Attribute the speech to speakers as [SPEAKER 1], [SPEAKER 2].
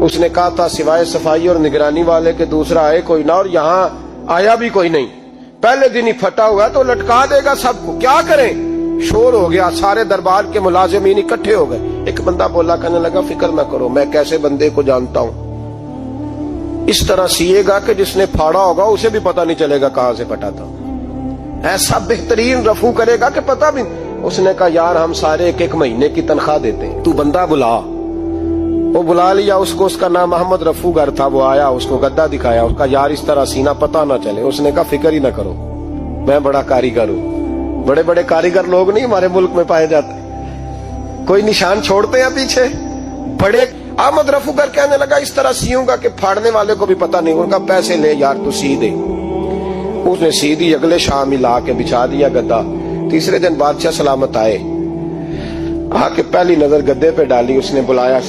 [SPEAKER 1] उसने कहा था सिवाय सफाई और निगरानी वाले के दूसरा आए कोई ना, और यहाँ आया भी कोई नहीं। पहले दिन ही फटा हुआ तो लटका देगा सबको, क्या करें। शोर हो गया, सारे दरबार के मुलाजिमीन इकट्ठे हो गए। एक बंदा बोला, कहने लगा फिक्र न करो, मैं कैसे बंदे को जानता हूं, इस तरह सिएगा कि जिसने फाड़ा होगा उसे भी पता नहीं चलेगा कहां से फटा था। ऐसा बेहतरीन रफू करेगा कि पता भी। उसने कहा यार हम सारे एक एक महीने की तनख्वाह देते हैं, तू बंदा बुला। वो बुला लिया उसको, उसका नाम मोहम्मद रफूगर था। वो आया, उसको गद्दा दिखाया, उसका यार इस तरह सीना पता ना चले। उसने कहा फिक्र ही ना करो, मैं बड़ा कारीगर हूं। बड़े बड़े कारीगर लोग नहीं हमारे मुल्क में पाए जाते, कोई निशान छोड़ते हैं पीछे बड़े। अहमद रफूगर कहने लगा इस तरह सीऊंगा कि फाड़ने वाले को भी पता नहीं। उनका पैसे ले यार तू सी दे। उसने सी दी, अगले शाम ही ला के बिछा दिया गद्दा। तीसरे दिन बादशाह सलामत आए, आके पहली नजर गद्दे पे डाली। उसने बुलाया,